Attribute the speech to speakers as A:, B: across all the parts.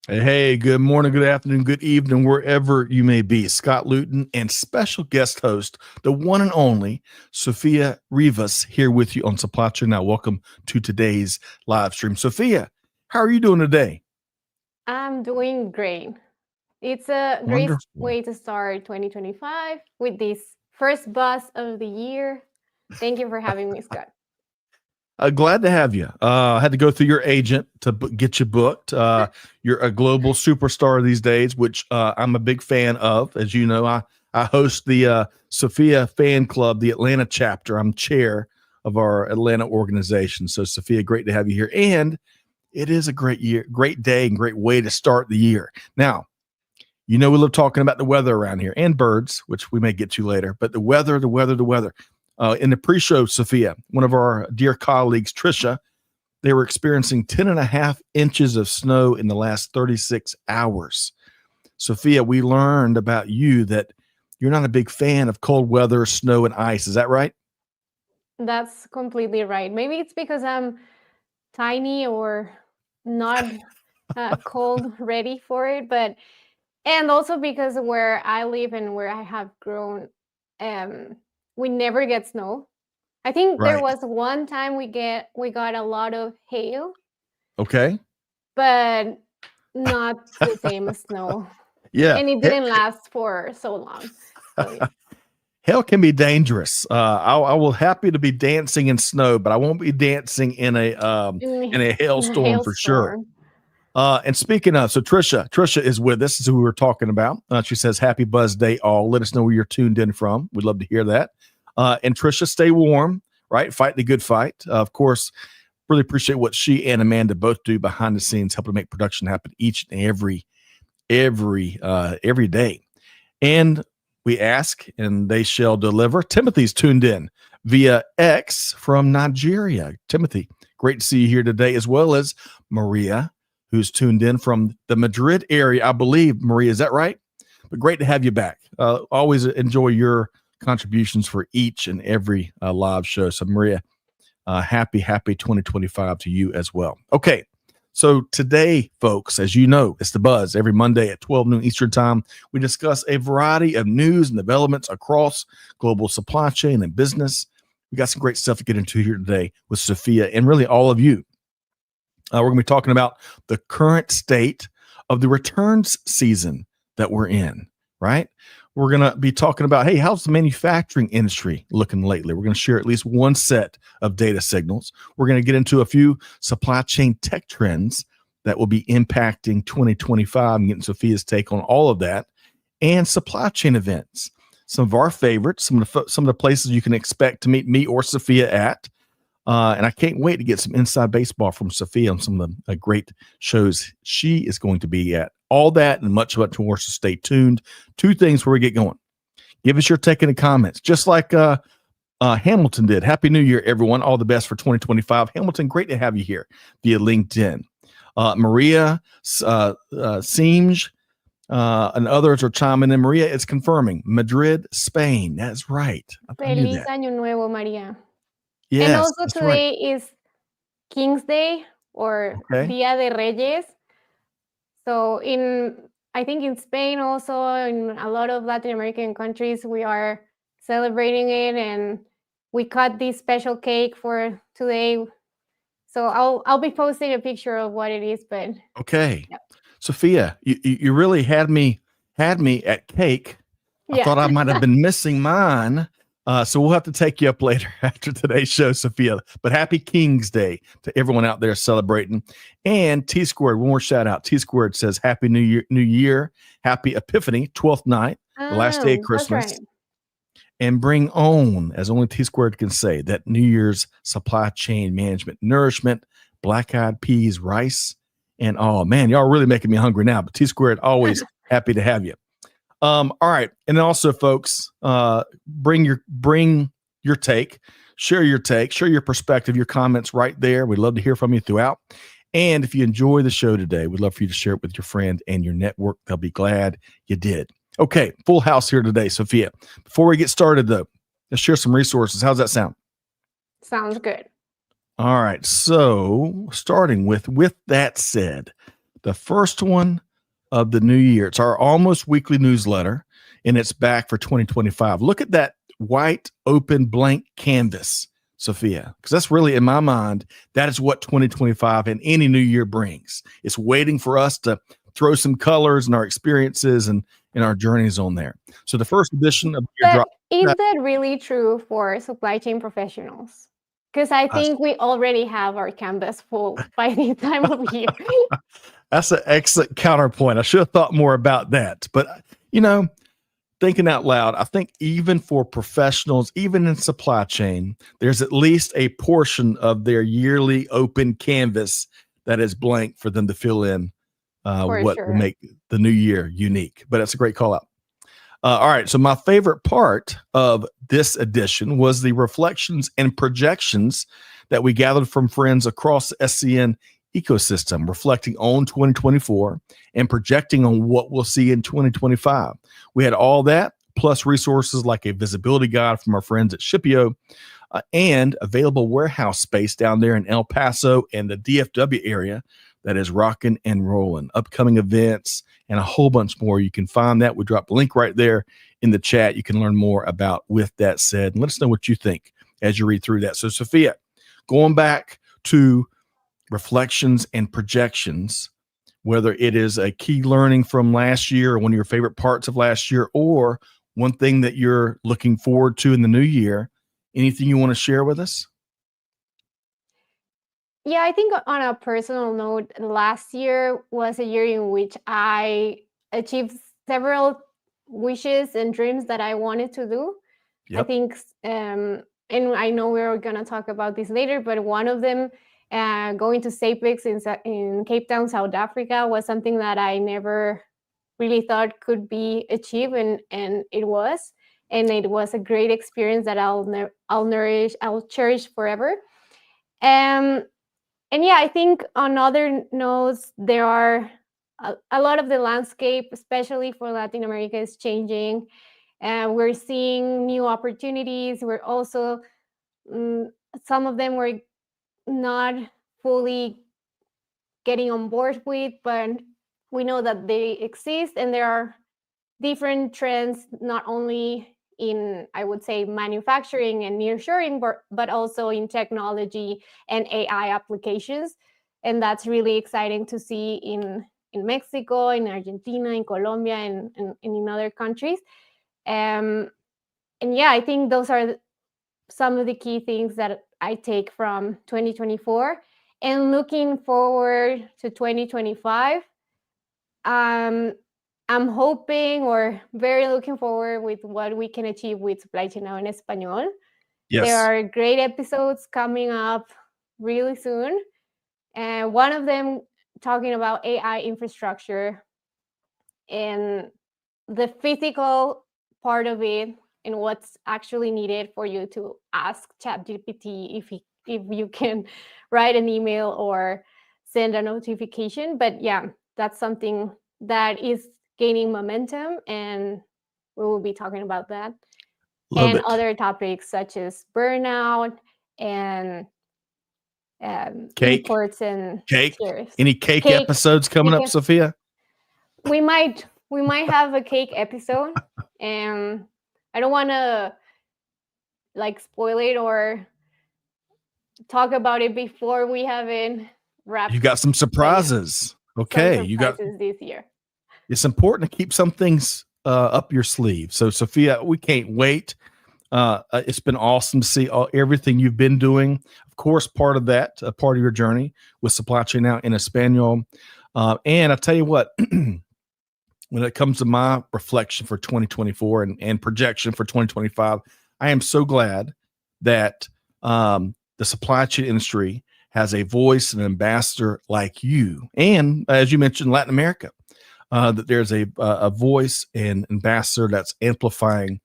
A: Hey, good morning, good afternoon, good evening, wherever you may be. Scott Luton and special guest host, the one and only Sofia Rivas, here with you on Supply Chain Now. Welcome to today's live stream. Sofia, how are you doing today?
B: I'm doing great. It's a great
A: Wonderful.
B: way to start 2025 with this first bus of the year. Thank you for having me, Scott.
A: Glad to have you. I had to go through your agent to get you booked. You're a global superstar these days, which I'm a big fan of. As you know, I host the Sofia Fan Club, the Atlanta chapter. I'm chair of our Atlanta organization. So, Sofia, great to have you here. And it is a great year, great day, and great way to start the year. Now, you know, we love talking about the weather around here and birds, which we may get to later, but the weather, the weather, the weather. In the pre-show, Sofia, one of our dear colleagues, Trisha, they were experiencing 10 and a half inches of snow in the last 36 hours. Sofia, we learned about you that you're not a big fan of cold weather, snow, and ice. Is that right?
B: That's completely right. Maybe it's because I'm tiny or not cold ready for it, but and also because where I live and where I have grown, um, we never get snow. I think there
A: Right.
B: was one time we got a lot of hail,
A: Okay.
B: but not the same as snow.
A: Yeah.
B: And it didn't last for so long. So yeah.
A: Hell can be dangerous. I will happy to be dancing in snow, but I won't be dancing in a
B: In a
A: hailstorm for sure.
B: hailstorm.
A: And speaking of, so Trisha is with us. This is who we were talking about. She says, "Happy Buzz Day, all." Let us know where you're tuned in from. We'd love to hear that. And Trisha, stay warm, right? Fight the good fight. Of course, really appreciate what she and Amanda both do behind the scenes, helping to make production happen each and every day. And we ask, and they shall deliver. Timothy's tuned in via X from Nigeria. Timothy, great to see you here today, as well as Maria, who's tuned in from the Madrid area. I believe, Maria, is that right? But great to have you back. Always enjoy your contributions for each and every live show. So, Maria, happy 2025 to you as well. Okay. So today, folks, as you know, it's the Buzz. Every Monday at 12 noon Eastern Time, we discuss a variety of news and developments across global supply chain and business. We got some great stuff to get into here today with Sofia and really all of you. We're going to be talking about the current state of the returns season that we're in, right? We're going to be talking about, hey, how's the manufacturing industry looking lately? We're going to share at least one set of data signals. We're going to get into a few supply chain tech trends that will be impacting 2025 and getting Sofia's take on all of that, and supply chain events. Some of our favorites, some of the places you can expect to meet me or Sofia at. And I can't wait to get some inside baseball from Sofia on some of the great shows she is going to be at. All that and much more, so stay tuned. Two things before we get going. Give us your take in the comments, just like Hamilton did. Happy New Year, everyone. All the best for 2025. Hamilton, great to have you here via LinkedIn. Maria Seems and others are chiming in. Maria is confirming Madrid, Spain. That's right. I knew
B: Feliz
A: that.
B: Año Nuevo, Maria. And
A: Yes,
B: also
A: that's right.
B: today is King's Day or
A: Okay.
B: Dia de Reyes. So I think in Spain also in a lot of Latin American countries we are celebrating it, and we cut this special cake for today. So I'll be posting a picture of what it is, but
A: Okay.
B: yeah.
A: Sofia, you really had me at cake. I
B: Yeah.
A: thought I might have been missing mine. So we'll have to take you up later after today's show, Sofia. But happy King's Day to everyone out there celebrating. And T Squared, one more shout out. T Squared says Happy New Year, Happy Epiphany, 12th night, the last day of
B: That's right.
A: Christmas. And bring on, as only T Squared can say, that New Year's supply chain management, nourishment, black eyed peas, rice, and oh man, y'all are really making me hungry now. But T Squared, always happy to have you. All right, and then also, folks, bring your take, share your perspective, your comments right there. We'd love to hear from you throughout. And if you enjoy the show today, we'd love for you to share it with your friend and your network. They'll be glad you did. Okay, full house here today, Sofia. Before we get started, though, let's share some resources. How's that sound?
B: Sounds good.
A: All right, so starting with that said, the first one of the new year. It's our almost weekly newsletter, and it's back for 2025. Look at that white, open, blank canvas, Sofia, because that's really, in my mind, that is what 2025 and any new year brings. It's waiting for us to throw some colors and our experiences and our journeys on there. So the first edition of the year
B: But
A: drop.
B: is that really true for supply chain professionals? Because I think we already have our canvas full by the time of year.
A: That's an excellent counterpoint. I should have thought more about that. But, thinking out loud, I think even for professionals, even in supply chain, there's at least a portion of their yearly open canvas that is blank for them to fill in what will make the new year unique. But that's a great call out. All right. So my favorite part of this edition was the reflections and projections that we gathered from friends across the SCN ecosystem, reflecting on 2024 and projecting on what we'll see in 2025. We had all that, plus resources like a visibility guide from our friends at Shipio and available warehouse space down there in El Paso and the DFW area that is rocking and rolling. Upcoming events and a whole bunch more. You can find that. We dropped a link right there in the chat. You can learn more about With That Said. And let us know what you think as you read through that. So, Sofia, going back to reflections and projections, whether it is a key learning from last year or one of your favorite parts of last year, or one thing that you're looking forward to in the new year, anything you want to share with us?
B: Yeah, I think on a personal note, last year was a year in which I achieved several wishes and dreams that I wanted to do. Yep. I think, and I know we're going to talk about this later, but one of them, going to SAPEX in Cape Town, South Africa, was something that I never really thought could be achieved, and it was. And it was a great experience that I'll cherish forever. And yeah, I think on other notes, there are a lot of the landscape, especially for Latin America, is changing. And we're seeing new opportunities. We're also, some of them we're not fully getting on board with, but we know that they exist, and there are different trends, not only in, I would say, manufacturing and nearshoring, but also in technology and AI applications. And that's really exciting to see in Mexico, in Argentina, in Colombia, and in other countries. And yeah, I think those are some of the key things that I take from 2024. And looking forward to 2025, I'm hoping, or very looking forward with what we can achieve with Supply Chain Now en Español. Yes. There are great episodes coming up really soon. And one of them talking about AI infrastructure and the physical part of it and what's actually needed for you to ask ChatGPT if you can write an email or send a notification. But yeah, that's something that is gaining momentum, and we will be talking about that. Love it. Other topics such as burnout and imports and tariffs.
A: Any cake episodes coming up, Sofia?
B: We might have a cake episode, and I don't want to spoil it or talk about it before we have it wrapped.
A: You got some surprises. Okay,
B: some surprises this year.
A: It's important to keep some things up your sleeve. So, Sofia, we can't wait. It's been awesome to see everything you've been doing. Of course, part of that, part of your journey with Supply Chain Now en Español. And I tell you what, when it comes to my reflection for 2024 and projection for 2025, I am so glad that the supply chain industry has a voice and an ambassador like you. And as you mentioned, Latin America, that there's a voice and ambassador that's amplifying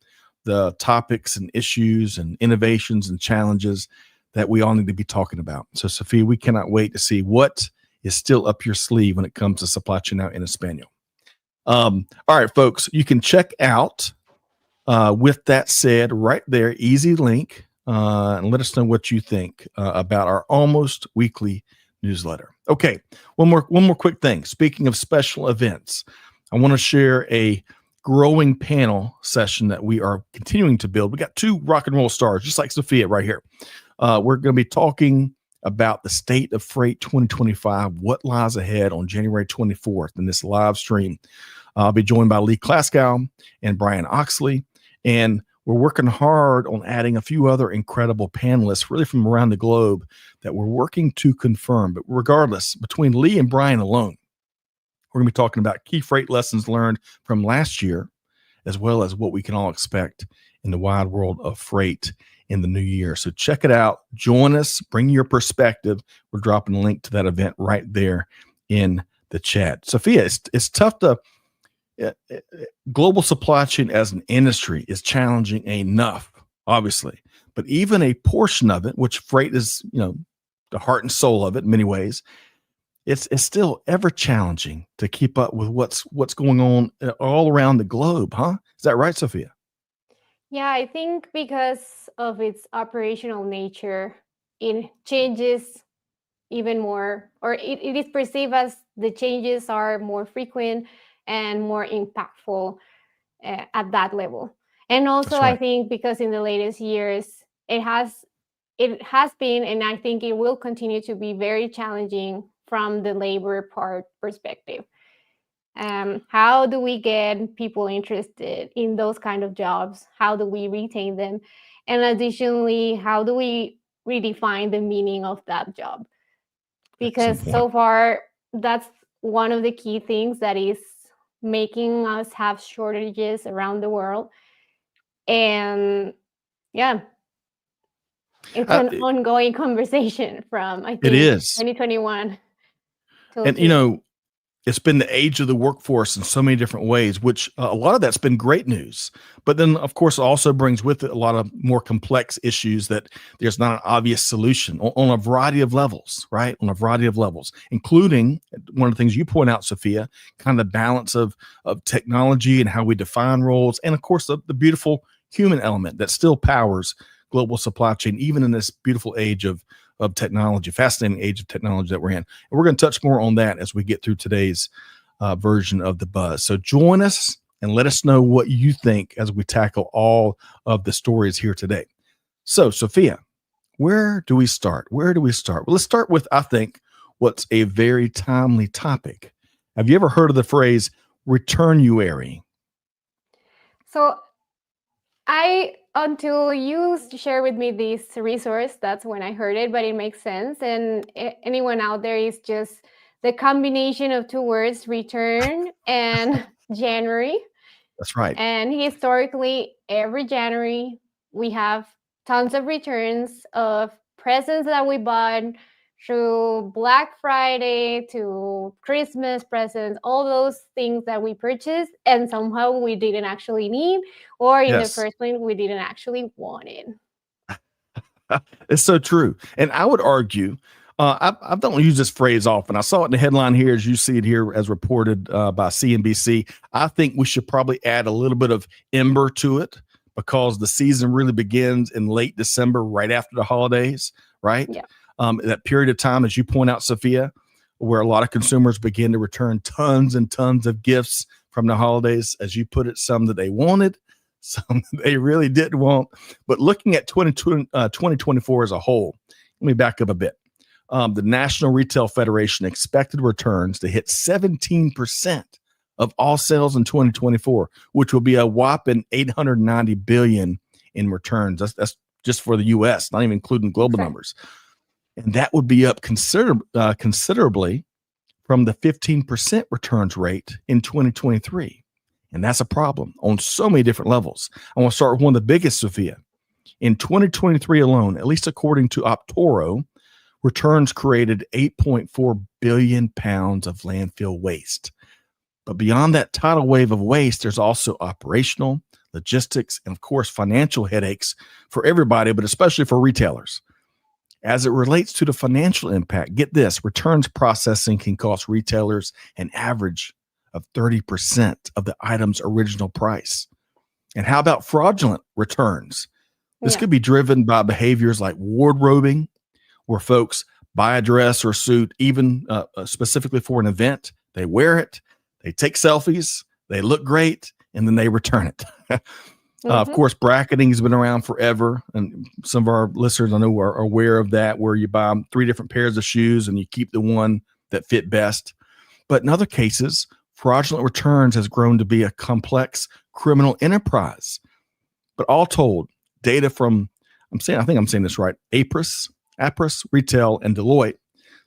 A: the topics and issues and innovations and challenges that we all need to be talking about. So, Sofia, we cannot wait to see what is still up your sleeve when it comes to Supply Chain Now en Español. All right, folks, you can check out With That Said right there, easy link, and let us know what you think about our almost weekly newsletter. Okay, one more quick thing. Speaking of special events, I want to share a growing panel session that we are continuing to build. We got two rock and roll stars, just like Sofia right here. We're going to be talking about the state of freight 2025, what lies ahead on January 24th in this live stream. I'll be joined by Lee Klaskow and Brian Oxley, and we're working hard on adding a few other incredible panelists, really from around the globe, that we're working to confirm. But regardless, between Lee and Brian alone, we're going to be talking about key freight lessons learned from last year, as well as what we can all expect in the wide world of freight in the new year. So check it out. Join us. Bring your perspective. We're dropping a link to that event right there in the chat. Sofia, it's tough to global supply chain as an industry is challenging enough, obviously, but even a portion of it, which freight is, the heart and soul of it in many ways, it's still ever challenging to keep up with what's going on all around the globe, huh? Is that right, Sofia?
B: Yeah, I think because of its operational nature, it changes even more, or it is perceived as the changes are more frequent and more impactful at that level. And also,
A: That's right.
B: I think because in the latest years, it has been, and I think it will continue to be very challenging from the labor part perspective. How do we get people interested in those kind of jobs? How do we retain them? And additionally, how do we redefine the meaning of that job? Because so far, that's one of the key things that is making us have shortages around the world. And yeah, it's an ongoing conversation from, I think,
A: it is
B: 2021 till
A: and
B: today.
A: It's been the age of the workforce in so many different ways, which a lot of that's been great news. But then, of course, also brings with it a lot of more complex issues that there's not an obvious solution on a variety of levels, right? On a variety of levels, including one of the things you point out, Sofia, kind of the balance of technology and how we define roles. And, of course, the beautiful human element that still powers global supply chain, even in this beautiful age of technology, fascinating age of technology that we're in. And we're going to touch more on that as we get through today's version of The Buzz. So join us and let us know what you think as we tackle all of the stories here today. So, Sofia, where do we start? Well, let's start with, I think, what's a very timely topic. Have you ever heard of the phrase Returnuary?
B: So until you share with me this resource, that's when I heard it, but it makes sense. And anyone out there, is just the combination of two words, return and January.
A: That's right.
B: And historically, every January, we have tons of returns of presents that we bought, through Black Friday to Christmas presents, all those things that we purchased and somehow we didn't actually need, or in the first place, we didn't actually want it.
A: It's so true. And I would argue, I don't use this phrase often. I saw it in the headline here, as you see it here, as reported by CNBC. I think we should probably add a little bit of ember to it, because the season really begins in late December, right after the holidays, right?
B: Yeah.
A: That period of time, as you point out, Sofia, where a lot of consumers begin to return tons and tons of gifts from the holidays, as you put it, some that they wanted, some that they really didn't want. But looking at 2024 as a whole, let me back up a bit. The National Retail Federation expected returns to hit 17% of all sales in 2024, which will be a whopping $890 billion in returns. That's just for the U.S., not even including global numbers. And that would be up considerably from the 15% returns rate in 2023. And that's a problem on so many different levels. I want to start with one of the biggest, Sofia. In 2023 alone, at least according to Optoro, returns created 8.4 billion pounds of landfill waste. But beyond that tidal wave of waste, there's also operational, logistics, and of course, financial headaches for everybody, but especially for retailers. As it relates to the financial impact, get this, returns processing can cost retailers an average of 30% of the item's original price. And how about fraudulent returns? This could be driven by behaviors like wardrobing, where folks buy a dress or suit, even specifically for an event. They wear it, they take selfies, they look great, and then they return it. Of course, bracketing has been around forever, and some of our listeners I know are aware of that, where you buy 3 different pairs of shoes and you keep the one that fit best. But in other cases, fraudulent returns has grown to be a complex criminal enterprise. But all told, data from, I think I'm saying this right, Appriss Retail, and Deloitte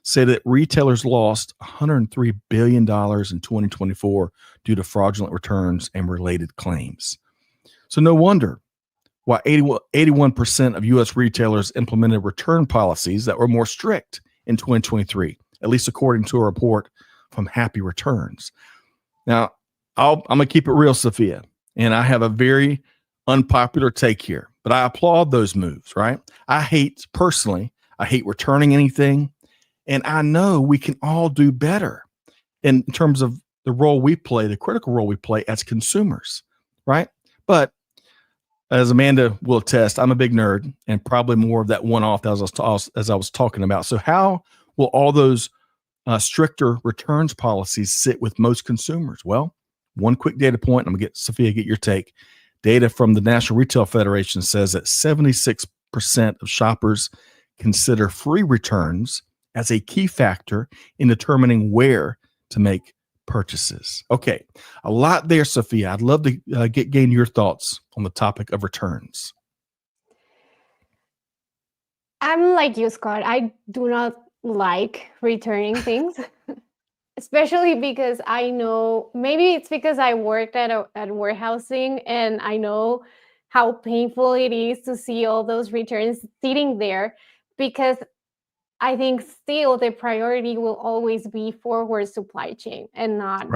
A: say that retailers lost $103 billion in 2024 due to fraudulent returns and related claims. So no wonder why 81% of U.S. retailers implemented return policies that were more strict in 2023, at least according to a report from Happy Returns. Now, I'm going to keep it real, Sofia, and I have a very unpopular take here, but I applaud those moves, right? I hate returning anything, and I know we can all do better in terms of the role we play, the critical role we play as consumers, right? But as Amanda will attest, I'm a big nerd and probably more of that one-off as I was talking about. So how will all those stricter returns policies sit with most consumers? Well, one quick data point, I'm going to get Sofia, get your take. Data from the National Retail Federation says that 76% of shoppers consider free returns as a key factor in determining where to make purchases. Okay, a lot there, Sofia. I'd love to gain your thoughts on the topic of returns.
B: I'm like you, Scott. I do not like returning things, especially because I know, maybe it's because I worked at warehousing, and I know how painful it is to see all those returns sitting there, because I think still the priority will always be forward supply chain and not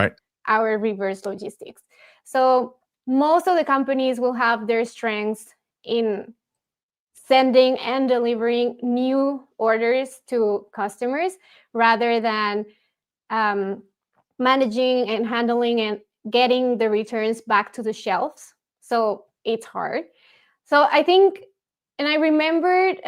B: our reverse logistics. So most of the companies will have their strengths in sending and delivering new orders to customers rather than managing and handling and getting the returns back to the shelves. So it's hard. So I think, and I remembered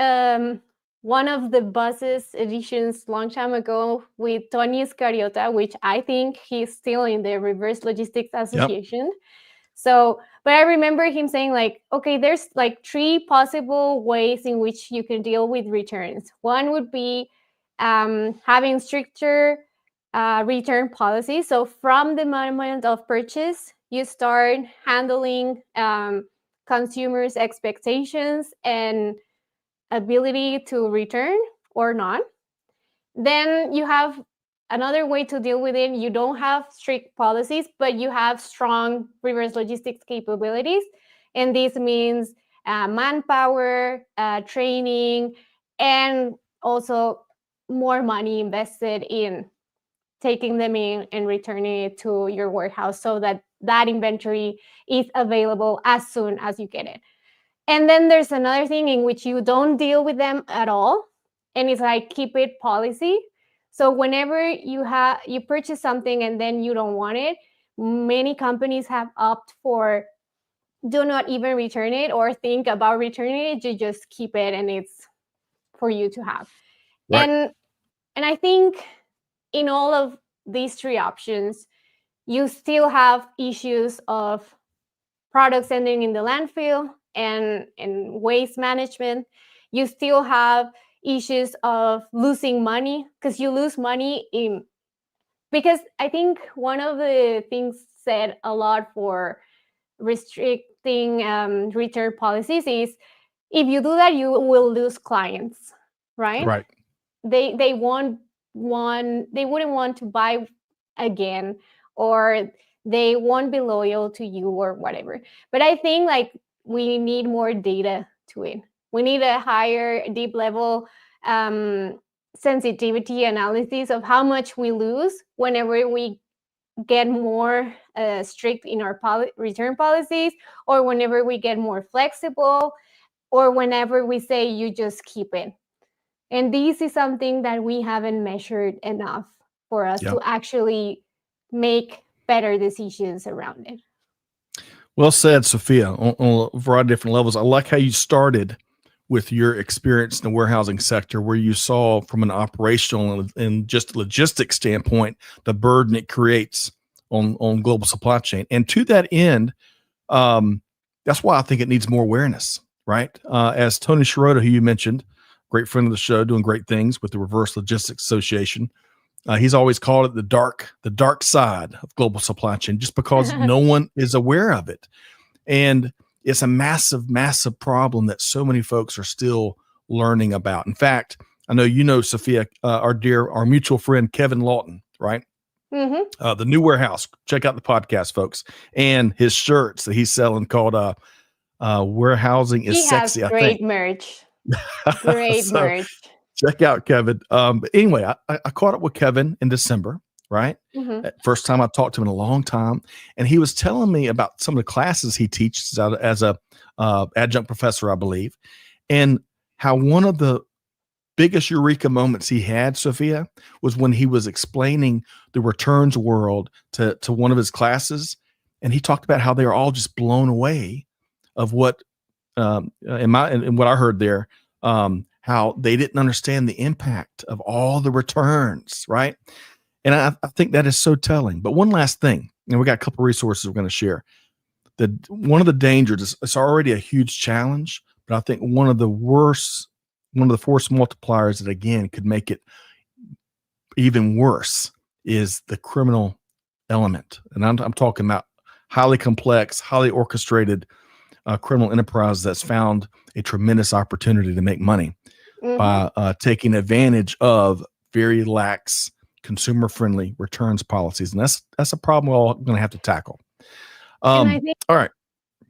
B: one of the buses editions long time ago with Tony Scariota, which I think he's still in the Reverse Logistics Association. Yep. So, but I remember him saying like, okay, there's like 3 possible ways in which you can deal with returns. One would be having stricter return policies. So from the moment of purchase, you start handling consumers' expectations and ability to return or not. Then you have another way to deal with it. You don't have strict policies, but you have strong reverse logistics capabilities. And this means manpower, training, and also more money invested in taking them in and returning it to your warehouse so that that inventory is available as soon as you get it. And then there's another thing in which you don't deal with them at all. And it's like keep it policy. So whenever you purchase something and then you don't want it, many companies have opted for do not even return it or think about returning it. You just keep it and it's for you to have. Right. And I think in all of these 3 options, you still have issues of products ending in the landfill and waste management. You still have issues of losing money because you lose money because I think one of the things said a lot for restricting return policies is if you do that, you will lose clients, right?
A: Right.
B: They wouldn't want to buy again, or they won't be loyal to you or whatever. But I think like we need more data to it. We need a higher deep level sensitivity analysis of how much we lose whenever we get more strict in our return policies, or whenever we get more flexible, or whenever we say you just keep it. And this is something that we haven't measured enough for us to actually make better decisions around it.
A: Well said, Sofia, on a variety of different levels. I like how you started with your experience in the warehousing sector, where you saw from an operational and just logistics standpoint the burden it creates on global supply chain. And to that end, that's why I think it needs more awareness, right? As Tony Sciarrotta, who you mentioned, great friend of the show, doing great things with the Reverse Logistics Association. He's always called it the dark side of global supply chain, just because no one is aware of it. And it's a massive, massive problem that so many folks are still learning about. In fact, I know you know, Sofia, our mutual friend, Kevin Lawton, right?
B: Mm-hmm.
A: The New Warehouse. Check out the podcast, folks. And his shirts that he's selling called Warehousing is
B: He has
A: Sexy, I
B: great
A: think.
B: merch. Great
A: So
B: merch.
A: check out Kevin. But anyway, I caught up with Kevin in December, right?
B: Mm-hmm.
A: First time I talked to him in a long time. And he was telling me about some of the classes he teaches as a adjunct professor, I believe, and how one of the biggest eureka moments he had, Sofia, was when he was explaining the returns world to one of his classes. And he talked about how they were all just blown away of what, in what I heard there, how they didn't understand the impact of all the returns, right? And I think that is so telling. But one last thing, and we got a couple of resources we're going to share. One of the dangers, it's already a huge challenge, but I think one of the force multipliers that, again, could make it even worse is the criminal element. And I'm talking about highly complex, highly orchestrated criminal enterprise that's found a tremendous opportunity to make money by taking advantage of very lax, consumer-friendly returns policies. And that's a problem we're all going to have to tackle.
B: And I think
A: all right.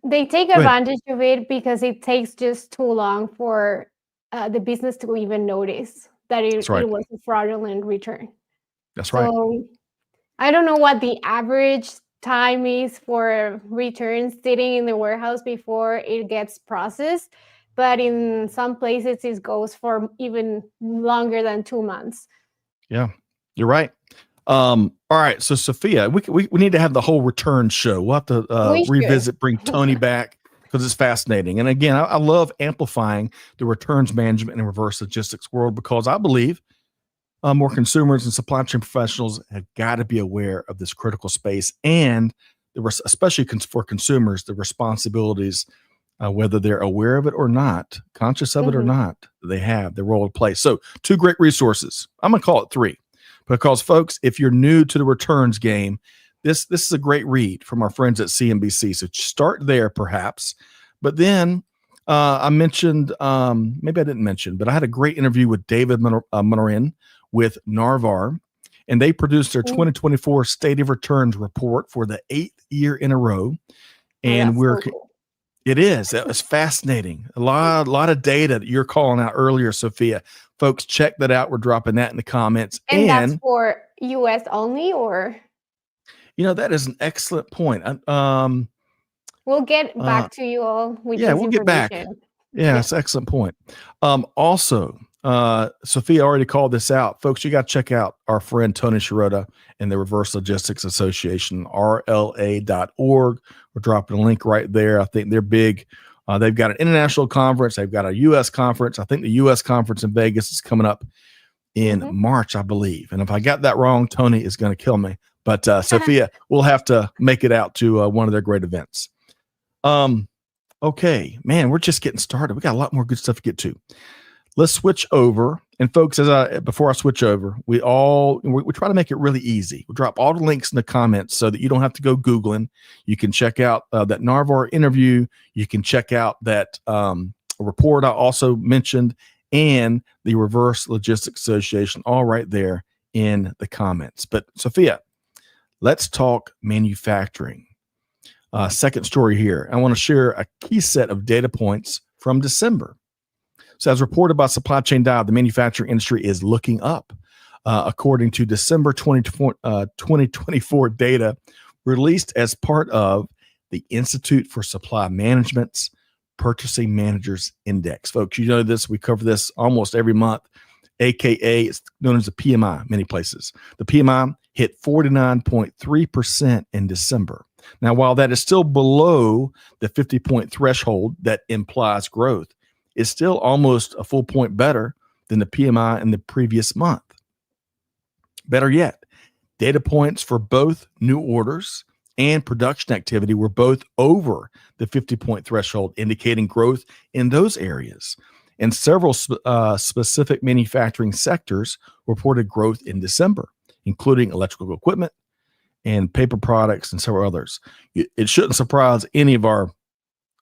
B: They take advantage of it because it takes just too long for the business to even notice that it was a fraudulent return.
A: That's right.
B: So I don't know what the average time is for returns sitting in the warehouse before it gets processed, but in some places it goes for even longer than 2 months.
A: Yeah, you're right. All right, so Sofia, we need to have the whole return show. We'll have to revisit, bring Tony back, because it's fascinating. And again, I love amplifying the returns management and reverse logistics world, because I believe more consumers and supply chain professionals have got to be aware of this critical space, and especially for consumers, the responsibilities, whether they're aware of it or not, conscious of it or not, they have their role to play. So 2 great resources. I'm going to call it 3. Because, folks, if you're new to the returns game, this is a great read from our friends at CNBC. So start there, perhaps. But then I mentioned, maybe I didn't mention, but I had a great interview with David Monorin with Narvar, and they produced their 2024 State of Returns report for the 8th year in a row. And it is. It was fascinating. A lot of data that you're calling out earlier, Sofia. Folks, check that out. We're dropping that in the comments.
B: And that's for U.S. only, or?
A: That is an excellent point.
B: We'll get back to you all with this
A: we'll get back. Yeah, it's an excellent point. Also, Sofia already called this out. Folks, you got to check out our friend Tony Sciarrotta and the Reverse Logistics Association, rla.org. We're dropping a link right there. I think they're big. They've got an international conference. They've got a U.S. conference. I think the U.S. conference in Vegas is coming up in March, I believe. And if I got that wrong, Tony is going to kill me. But Sofia, we'll have to make it out to one of their great events. Okay, man, we're just getting started. We got a lot more good stuff to get to. Let's switch over. And folks, before I switch over, we try to make it really easy. We'll drop all the links in the comments so that you don't have to go Googling. You can check out that Narvar interview. You can check out that report I also mentioned, and the Reverse Logistics Association, all right there in the comments. But Sofia, let's talk manufacturing. Second story here. I want to share a key set of data points from December. So as reported by Supply Chain Dive, the manufacturing industry is looking up. According to December 2024 data released as part of the Institute for Supply Management's Purchasing Managers Index. Folks, you know this. We cover this almost every month, AKA it's known as the PMI many places. The PMI hit 49.3% in December. Now, while that is still below the 50-point threshold that implies growth, is still almost a full point better than the PMI in the previous month. Better yet, data points for both new orders and production activity were both over the 50-point threshold, indicating growth in those areas. And several specific manufacturing sectors reported growth in December, including electrical equipment and paper products and several others. It shouldn't surprise any of our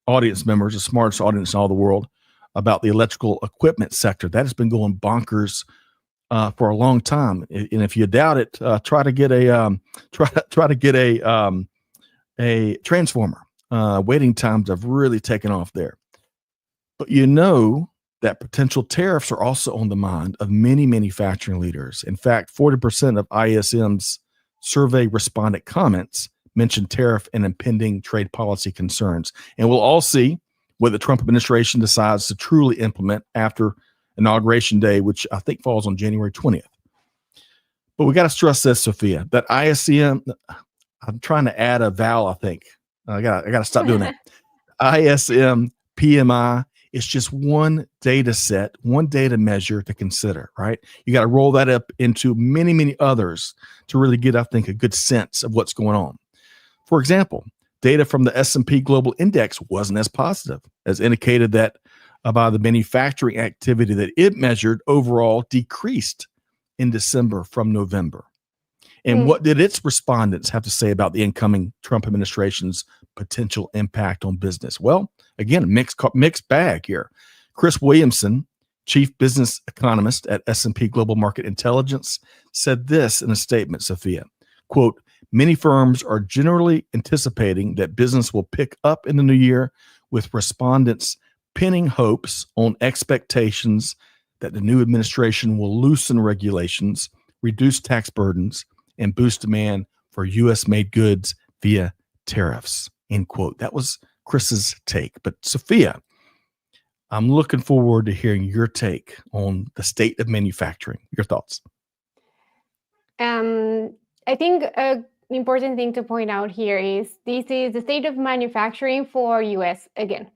A: audience members, the smartest audience in all the world, about the electrical equipment sector. That has been going bonkers for a long time. And if you doubt it, try to get a transformer. Waiting times have really taken off there. But you know that potential tariffs are also on the mind of many manufacturing leaders. In fact, 40% of ISM's survey respondent comments mentioned tariff and impending trade policy concerns. And we'll all see what the Trump administration decides to truly implement after Inauguration Day, which I think falls on January 20th. But we got to stress this, Sofia, that ISM, I'm trying to add a vowel, I think. I got to stop doing that. ISM PMI is just one data set, one data measure to consider, right? You got to roll that up into many, many others to really get, I think, a good sense of what's going on. For example, data from the S&P Global Index wasn't as positive, as indicated that by the manufacturing activity that it measured overall decreased in December from November. And what did its respondents have to say about the incoming Trump administration's potential impact on business? Well, again, a mixed bag here. Chris Williamson, chief business economist at S&P Global Market Intelligence, said this in a statement, Sofia, quote, "Many firms are generally anticipating that business will pick up in the new year, with respondents pinning hopes on expectations that the new administration will loosen regulations, reduce tax burdens, and boost demand for U.S.-made goods via tariffs," end quote. That was Chris's take. But Sofia, I'm looking forward to hearing your take on the state of manufacturing. Your thoughts?
B: I think an important thing to point out here is this is the state of manufacturing for U.S. again,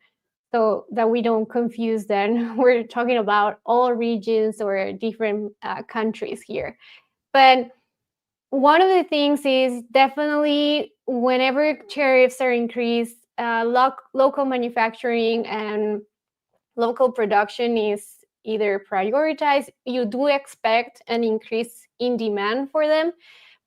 B: so that we don't confuse them. We're talking about all regions or different countries here. But one of the things is definitely whenever tariffs are increased, local manufacturing and local production is either prioritized. You do expect an increase in demand for them.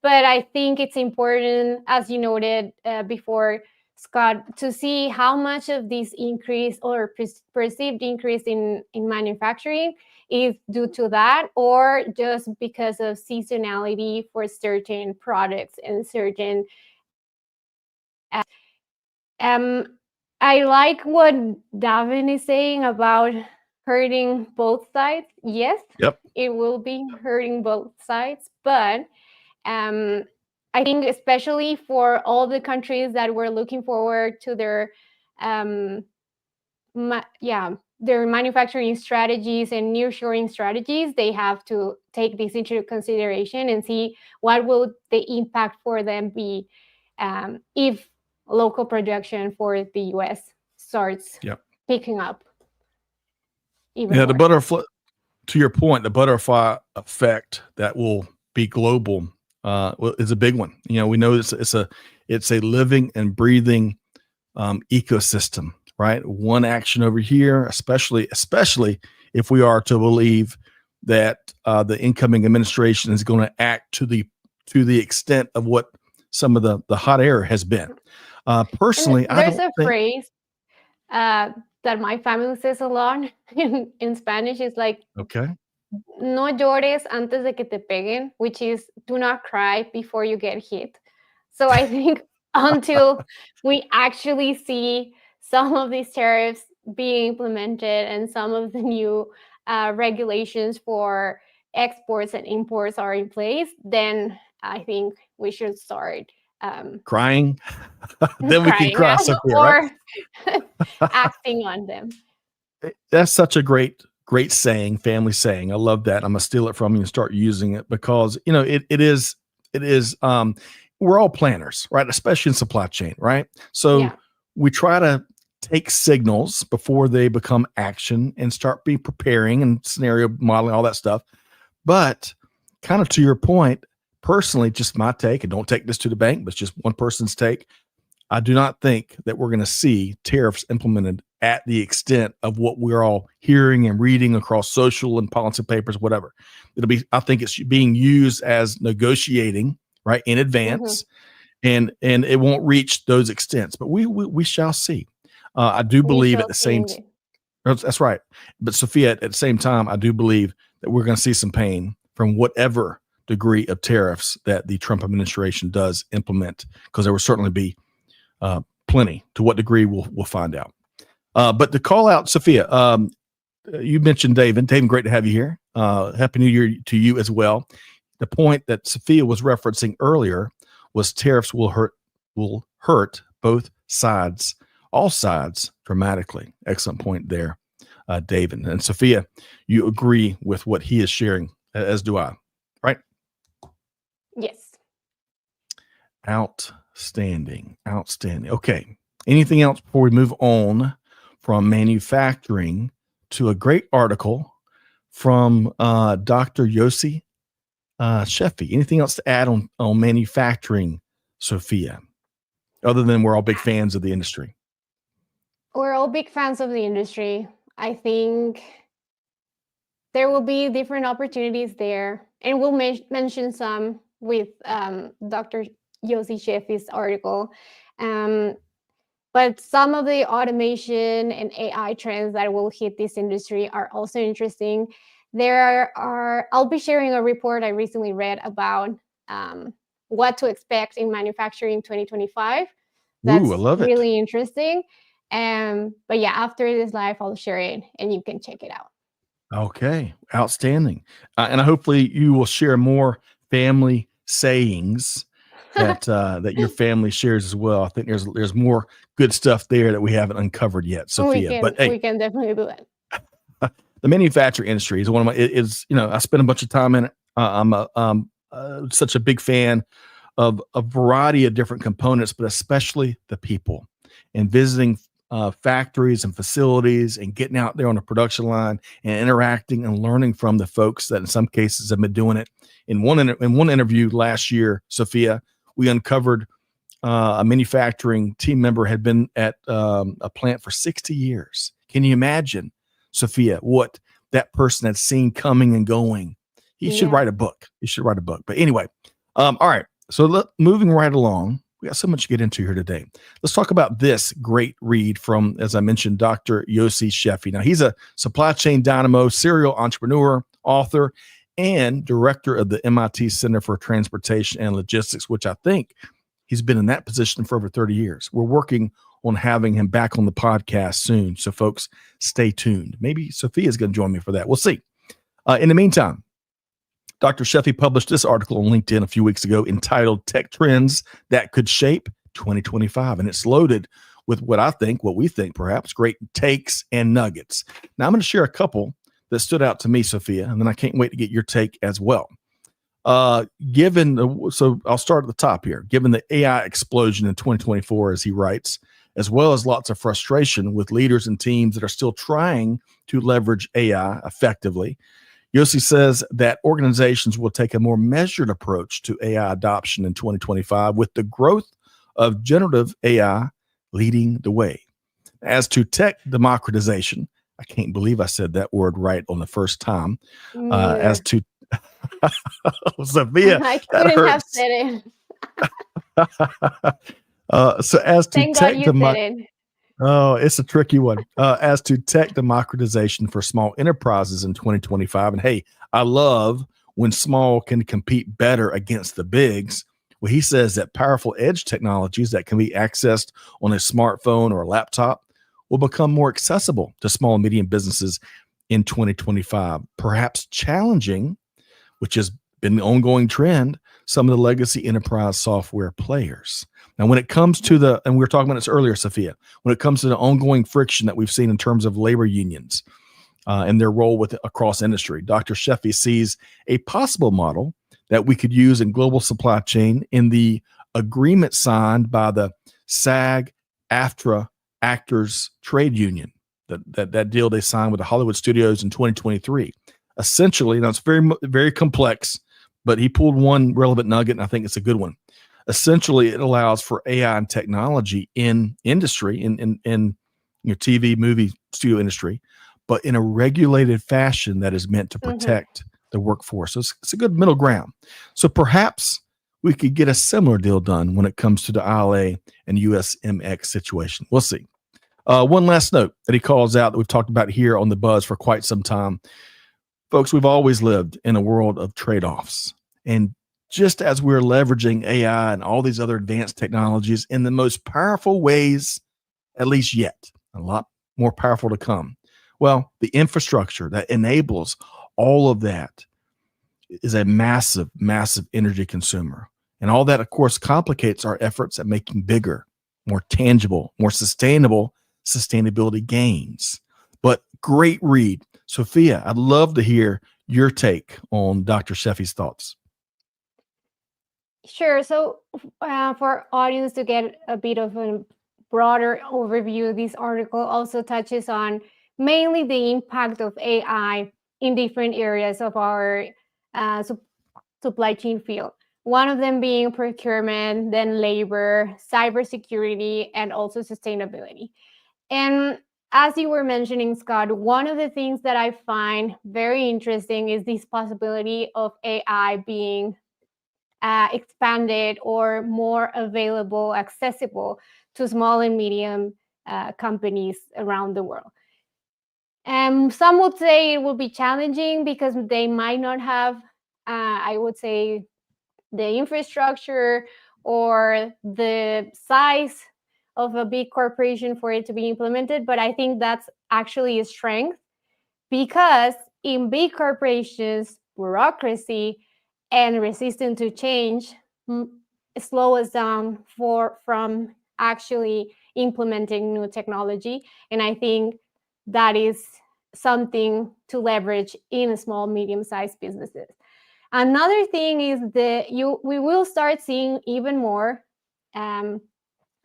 B: But I think it's important, as you noted before, Scott, to see how much of this increase or perceived increase in manufacturing is due to that, or just because of seasonality for certain products and certain. I like what Davin is saying about hurting both sides. Yes, It will be hurting both sides, but I think especially for all the countries that were looking forward to their their manufacturing strategies and nearshoring strategies, they have to take this into consideration and see what will the impact for them be if local production for the U.S. starts picking up.
A: The butterfly, to your point, the butterfly effect that will be global is a big one. You know, we know it's a living and breathing ecosystem, right? One action over here, especially if we are to believe that the incoming administration is going to act to the extent of what some of the hot air has been. Personally,
B: there's a phrase that my family says a lot in Spanish. It's like, no llores antes de que te peguen, which is do not cry before you get hit. So I think until we actually see some of these tariffs being implemented and some of the new regulations for exports and imports are in place, then I think we should start
A: crying. Then we can cross up here,
B: or acting on them.
A: That's such a great saying, family saying. I love that. I'm gonna steal it from you and start using it because it is we're all planners, right? Especially in supply chain, right? So we try to take signals before they become action and start preparing and scenario modeling, all that stuff. But kind of to your point, personally, just my take, and don't take this to the bank, but it's just one person's take. I do not think that we're going to see tariffs implemented at the extent of what we're all hearing and reading across social and policy papers, whatever. I think it's being used as negotiating, right, in advance, and it won't reach those extents, but we shall see. I do believe at the same time, that's right. But Sofia, at the same time, I do believe that we're going to see some pain from whatever degree of tariffs that the Trump administration does implement, because there will certainly be plenty. To what degree, we'll find out. But to call out Sofia, you mentioned David. David, great to have you here. Happy New Year to you as well. The point that Sofia was referencing earlier was tariffs will hurt both sides, all sides, dramatically. Excellent point there, David. And Sofia, you agree with what he is sharing, as do I, right?
B: Yes.
A: Outstanding. Okay. Anything else before we move on from manufacturing to a great article from Dr. Yossi Sheffi? Anything else to add on manufacturing, Sofia, other than we're all big fans of the industry?
B: We're all big fans of the industry. I think there will be different opportunities there, and we'll mention some with Dr. Yossi Sheffi's article. But some of the automation and AI trends that will hit this industry are also interesting. I'll be sharing a report I recently read about what to expect in manufacturing 2025. That's
A: I love it.
B: Really interesting. But yeah, after this live, I'll share it and you can check it out. Okay,
A: outstanding. And hopefully you will share more family sayings that your family shares as well. I think there's more good stuff there that we haven't uncovered yet, Sofia.
B: We can definitely do that.
A: The manufacturing industry is one of my. I spent a bunch of time in it. I'm such a big fan of a variety of different components, but especially the people, and visiting factories and facilities and getting out there on the production line and interacting and learning from the folks that in some cases have been doing it. In one interview last year, Sofia, we uncovered a manufacturing team member had been at a plant for 60 years. Can you imagine, Sofia, what that person had seen coming and going? He should write a book. But anyway, all right. So moving right along, we got so much to get into here today. Let's talk about this great read from, as I mentioned, Dr. Yossi Sheffi. Now, he's a supply chain dynamo, serial entrepreneur, author, and director of the MIT Center for Transportation and Logistics, which I think he's been in that position for over 30 years. We're working on having him back on the podcast soon. So folks, stay tuned. Maybe Sofia's going to join me for that. We'll see. In the meantime, Dr. Sheffi published this article on LinkedIn a few weeks ago entitled Tech Trends That Could Shape 2025. And it's loaded with what we think perhaps great takes and nuggets. Now I'm going to share a couple that stood out to me, Sofia, and then I can't wait to get your take as well. So I'll start at the top here. Given the AI explosion in 2024, as he writes, as well as lots of frustration with leaders and teams that are still trying to leverage AI effectively, Yossi says that organizations will take a more measured approach to AI adoption in 2025, with the growth of generative AI leading the way. As to tech democratization, I can't believe I said that word right on the first time. As to Sofia,
B: I couldn't have said
A: it. So as to
B: Thank
A: tech
B: God you said it.
A: Oh, it's a tricky one. As to tech democratization for small enterprises in 2025, and hey, I love when small can compete better against the bigs. Well, he says that powerful edge technologies that can be accessed on a smartphone or a laptop will become more accessible to small and medium businesses in 2025, perhaps challenging, which has been the ongoing trend, some of the legacy enterprise software players. Now, when it comes to and we were talking about this earlier, Sofia, when it comes to the ongoing friction that we've seen in terms of labor unions and their role across industry, Dr. Sheffi sees a possible model that we could use in global supply chain in the agreement signed by the SAG-AFTRA actors trade union, that deal they signed with the Hollywood studios in 2023. Essentially, now it's very complex, but he pulled one relevant nugget, and I think it's a good one. Essentially, it allows for AI and technology in industry, in your TV, movie, studio industry, but in a regulated fashion that is meant to protect the workforce. So it's a good middle ground. So perhaps we could get a similar deal done when it comes to the ILA and USMX situation. We'll see. One last note that he calls out that we've talked about here on the Buzz for quite some time. Folks, we've always lived in a world of trade-offs. And just as we're leveraging AI and all these other advanced technologies in the most powerful ways, at least yet, a lot more powerful to come. Well, the infrastructure that enables all of that is a massive, massive energy consumer. And all that, of course, complicates our efforts at making bigger, more tangible, more sustainable sustainability gains. But great read. Sofia, I'd love to hear your take on Dr. Sheffy's thoughts.
B: Sure. So for audience to get a bit of a broader overview, this article also touches on mainly the impact of AI in different areas of our supply chain field. One of them being procurement, then labor, cybersecurity, and also sustainability. And as you were mentioning, Scott, one of the things that I find very interesting is this possibility of AI being expanded or more available, accessible to small and medium companies around the world. Some would say it will be challenging because they might not have, I would say, the infrastructure or the size of a big corporation for it to be implemented. But I think that's actually a strength, because in big corporations, bureaucracy and resistance to change slow us down from actually implementing new technology. And I think that is something to leverage in small, medium-sized businesses. Another thing is that we will start seeing even more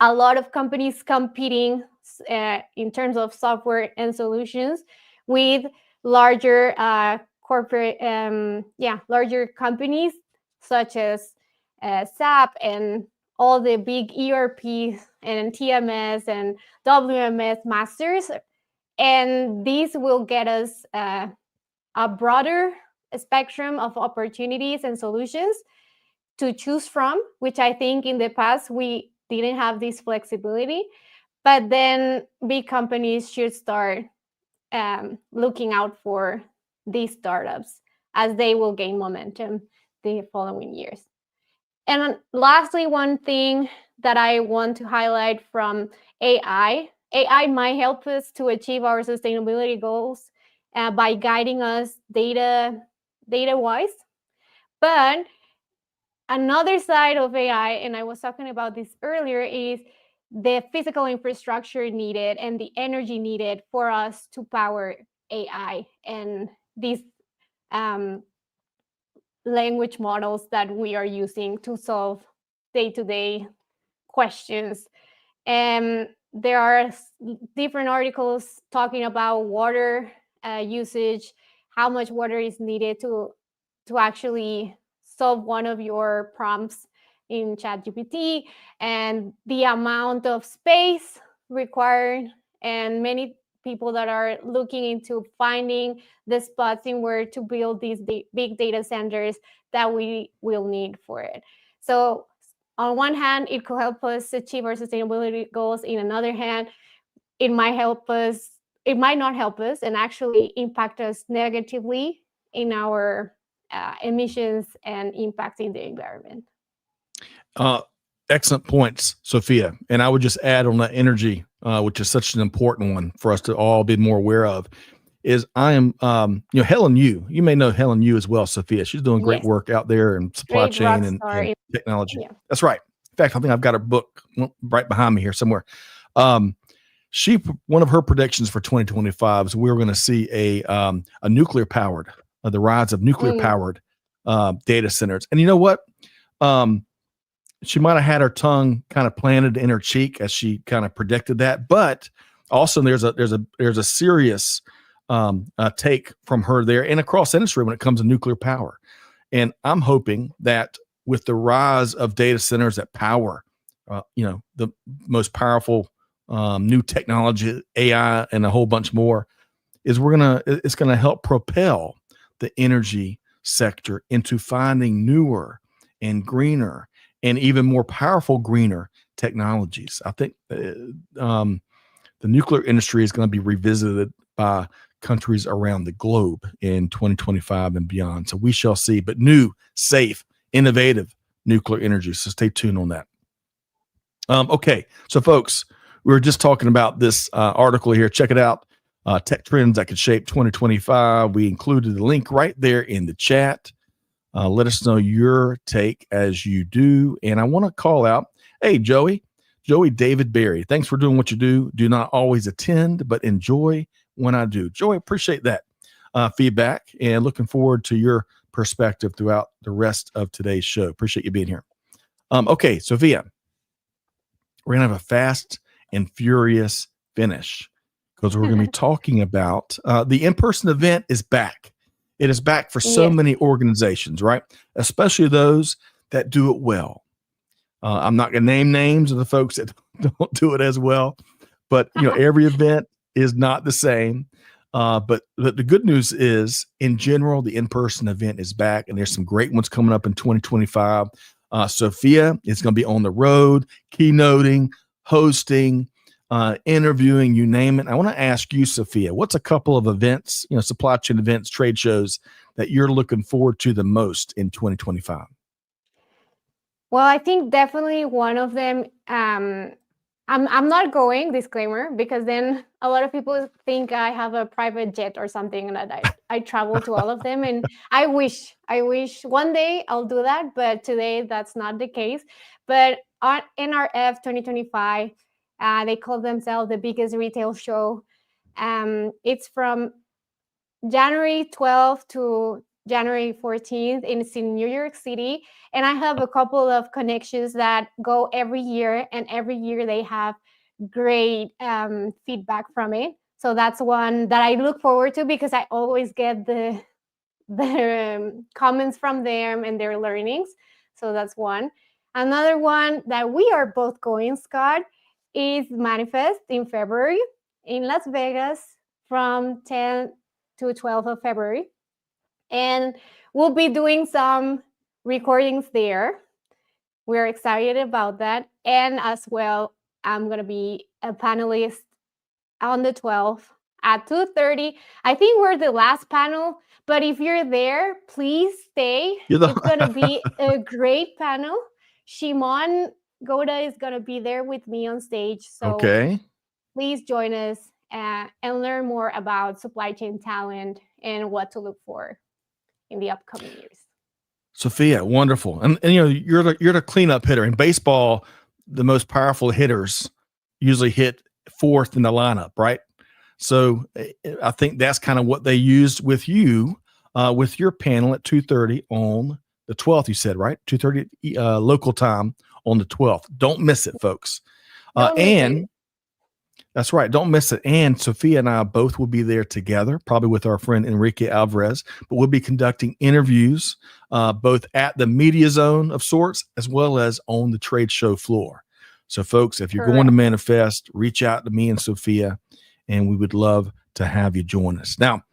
B: a lot of companies competing in terms of software and solutions with larger larger companies such as SAP and all the big ERPs and TMS and WMS masters. And these will get us a broader spectrum of opportunities and solutions to choose from, which I think in the past we didn't have this flexibility. But then big companies should start looking out for these startups, as they will gain momentum the following years. And lastly, one thing that I want to highlight from AI might help us to achieve our sustainability goals by guiding us data-wise. But another side of AI, and I was talking about this earlier, is the physical infrastructure needed and the energy needed for us to power AI and these language models that we are using to solve day-to-day questions. And there are different articles talking about water usage, how much water is needed to actually solve one of your prompts in ChatGPT, and the amount of space required, and many people that are looking into finding the spots in where to build these big data centers that we will need for it. So on one hand, it could help us achieve our sustainability goals. In another hand, it might not help us and actually impact us negatively in our emissions and impacting the environment.
A: Excellent points, Sofia. And I would just add on that energy, which is such an important one for us to all be more aware of, is I am, Helen Yu. You may know Helen Yu as well, Sofia. She's doing great work out there in supply chain and technology. Yeah. That's right. In fact, I think I've got her book right behind me here somewhere. One of her predictions for 2025 is we're going to see a nuclear powered, the rise of nuclear powered data centers. And you know what? she might have had her tongue kind of planted in her cheek as she kind of predicted that. But also, there's a serious take from her there and across industry when it comes to nuclear power. And I'm hoping that with the rise of data centers that power, the most powerful new technology, AI, and a whole bunch more, it's gonna help propel the energy sector into finding newer and greener and even more powerful greener technologies. I think the nuclear industry is going to be revisited by countries around the globe in 2025 and beyond. So we shall see, but new, safe, innovative nuclear energy. So stay tuned on that. Okay. So folks, we were just talking about this article here. Check it out. Tech trends that could shape 2025. We included the link right there in the chat. Let us know your take as you do. And I want to call out, hey, Joey David Berry. Thanks for doing what you do. Do not always attend, but enjoy when I do. Joey, appreciate that feedback and looking forward to your perspective throughout the rest of today's show. Appreciate you being here. Okay, Sofia, we're going to have a fast and furious finish because we're going to be talking about the in-person event is back. It is back for so many organizations, right? Especially those that do it well. I'm not going to name names of the folks that don't do it as well, but every event is not the same. But the good news is, in general, the in-person event is back, and there's some great ones coming up in 2025. Sofia is going to be on the road, keynoting, hosting, interviewing, you name it. I want to ask you, Sofia, what's a couple of events, supply chain events, trade shows that you're looking forward to the most in 2025?
B: Well, I think definitely one of them, I'm not going, disclaimer, because then a lot of people think I have a private jet or something, and that I travel to all of them. And I wish one day I'll do that, but today that's not the case. But on NRF 2025, they call themselves the biggest retail show. It's from January 12th to January 14th, and it's in New York City. And I have a couple of connections that go every year, and every year they have great feedback from it. So that's one that I look forward to because I always get the comments from them and their learnings. So that's one. Another one that we are both going, Scott, is Manifest in February in Las Vegas from 10 to 12 of February. And we'll be doing some recordings there. We're excited about that. And as well, I'm going to be a panelist on the 12th at 2:30. I think we're the last panel, but if you're there, please stay. It's going to be a great panel. Shimon Goda is going to be there with me on stage. So please join us and learn more about supply chain talent and what to look for in the upcoming years.
A: Sofia, wonderful. And you're the cleanup hitter. In baseball, the most powerful hitters usually hit fourth in the lineup, right? So I think that's kind of what they used with you, with your panel at 2:30 on the 12th, you said, right? 2:30 local time on the 12th. Don't miss it, folks. That's right. Don't miss it. And Sofia and I both will be there together, probably with our friend Enrique Alvarez, but we'll be conducting interviews both at the media zone of sorts, as well as on the trade show floor. So folks, if you're going to Manifest, reach out to me and Sofia, and we would love to have you join us. Now,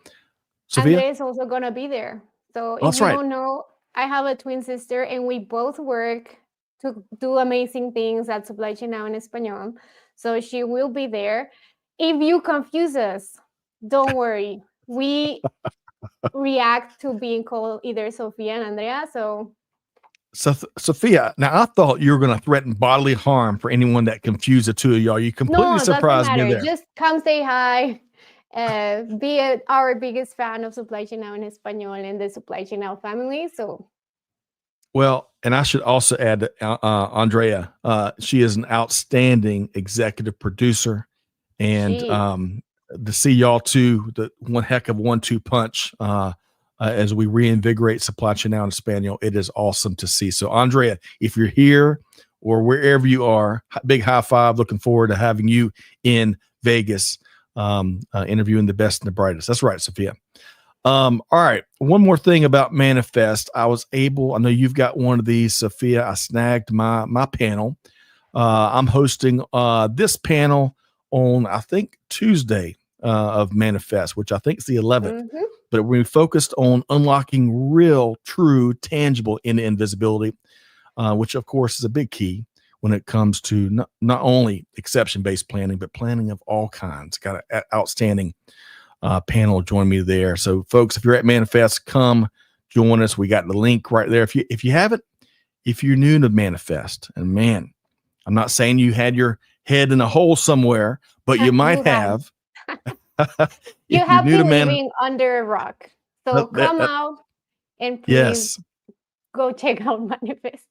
A: Sofia?
B: Andrea is also going to be there. So if you don't know, I have a twin sister, and we both work to do amazing things at Supply Chain Now in Español. So she will be there. If you confuse us, don't worry. We react to being called either Sofia and Andrea. So
A: Sofia, now I thought you were going to threaten bodily harm for anyone that confused the two of y'all. You completely surprised me there.
B: Just come say hi. Be our biggest fan of Supply Chain Now in Español and the Supply Chain Now family. So.
A: Well, and I should also add that Andrea, she is an outstanding executive producer, and to see y'all two, the one heck of 1-2 punch as we reinvigorate supply chain now in Espanol. It is awesome to see. So, Andrea, if you're here or wherever you are, big high five. Looking forward to having you in Vegas, interviewing the best and the brightest. That's right, Sofia. All right. One more thing about Manifest. I know you've got one of these, Sofia. I snagged my panel. I'm hosting this panel on, I think, Tuesday of Manifest, which I think is the 11th.
B: Mm-hmm.
A: But we focused on unlocking real, true, tangible end-to-end visibility, which, of course, is a big key when it comes to not only exception-based planning, but planning of all kinds. Got an outstanding panel join me there. So, folks, if you're at Manifest, come join us. We got the link right there. If you're new to Manifest, and man, I'm not saying you had your head in a hole somewhere, but you might have.
B: You have been living under a rock. So come out and please go check out Manifest.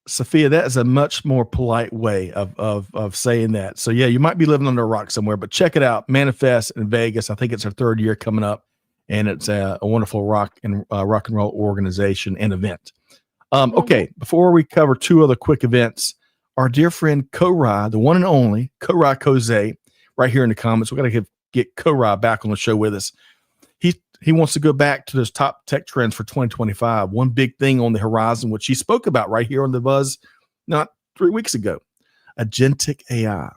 A: Sofia, that is a much more polite way of saying that. So yeah, you might be living under a rock somewhere, but check it out. Manifest in Vegas. I think it's our 3rd year coming up, and it's a wonderful rock and roll organization and event. Okay, before we cover 2 other quick events, our dear friend Korai, the one and only Korai Koze, right here in the comments. We're gonna get Korai back on the show with us. He wants to go back to those top tech trends for 2025. One big thing on the horizon, which he spoke about right here on the Buzz not 3 weeks ago, agentic AI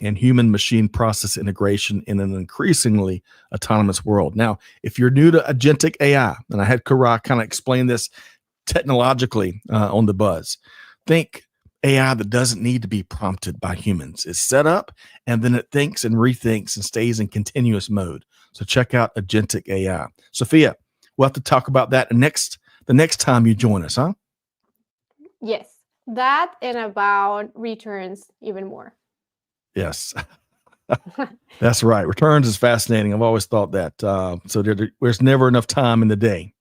A: and human machine process integration in an increasingly autonomous world. Now, if you're new to agentic AI, and I had Korai kind of explain this technologically on the Buzz, think AI that doesn't need to be prompted by humans. It's set up and then it thinks and rethinks and stays in continuous mode. So check out agentic AI. Sofia, we'll have to talk about that the next time you join us, huh?
B: Yes, that and about returns even more.
A: Yes, that's right. Returns is fascinating. I've always thought that. So there's never enough time in the day.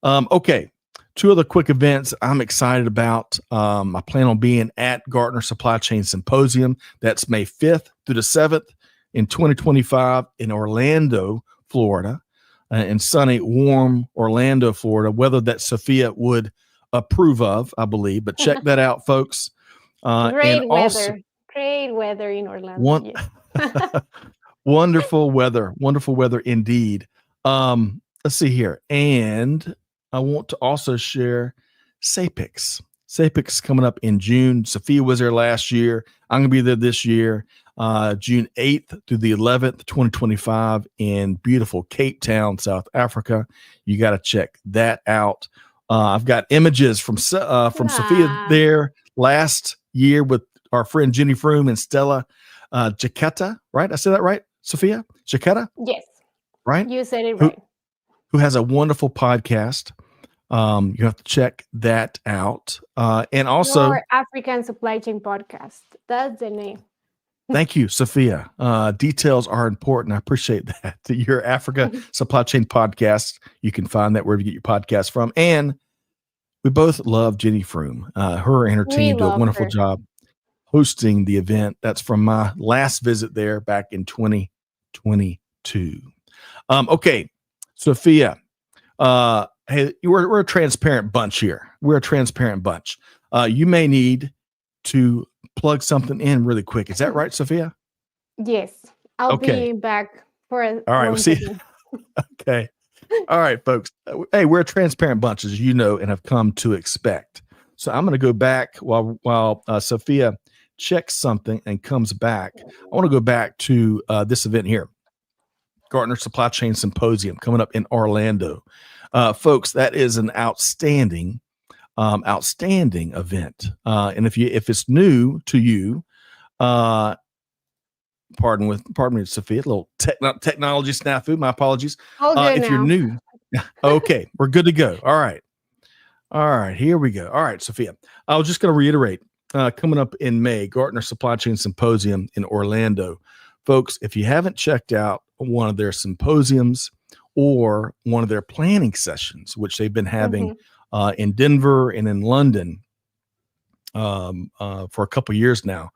A: Okay. 2 other quick events I'm excited about. I plan on being at Gartner Supply Chain Symposium. That's May 5th through the 7th in 2025 in Orlando, Florida, in sunny, warm Orlando, Florida, weather that Sofia would approve of, I believe. But check that out, folks.
B: Great weather in Orlando.
A: Wonderful weather indeed. Let's see here. And I want to also share SAPIX. SAPIX coming up in June. Sofia was there last year. I'm going to be there this year, June 8th through the 11th, 2025 in beautiful Cape Town, South Africa. You got to check that out. I've got images from Sofia there last year with our friend Jenny Froome and Stella Jaquetta, right? I said that right, Sofia? Jaquetta?
B: Yes.
A: Right?
B: You said it right.
A: Who has a wonderful podcast. You have to check that out. And also
B: Your African Supply Chain Podcast. That's the name.
A: Thank you, Sofia. Details are important. I appreciate that. Your Africa Supply Chain Podcast. You can find that wherever you get your podcast from. And we both love Jenny Froome. Her and her team do a wonderful job hosting the event. That's from my last visit there back in 2022. Okay, Sofia. Hey, we're a transparent bunch here. We're a transparent bunch. You may need to plug something in really quick. Is that right, Sofia?
B: Yes. I'll be back for a
A: all right, we'll see. Okay. All right, folks. Hey, we're a transparent bunch, as you know, and have come to expect. So I'm going to go back while Sofia checks something and comes back. I want to go back to this event here. Gartner Supply Chain Symposium coming up in Orlando. Folks, that is an outstanding event. And if it's new to you, pardon me, Sofia, a little technology snafu. My apologies. If you're new, okay, we're good to go. All right, here we go. All right, Sofia, I was just going to reiterate, coming up in May, Gartner Supply Chain Symposium in Orlando. Folks, if you haven't checked out one of their symposiums or one of their planning sessions, which they've been having in Denver and in London for a couple years now,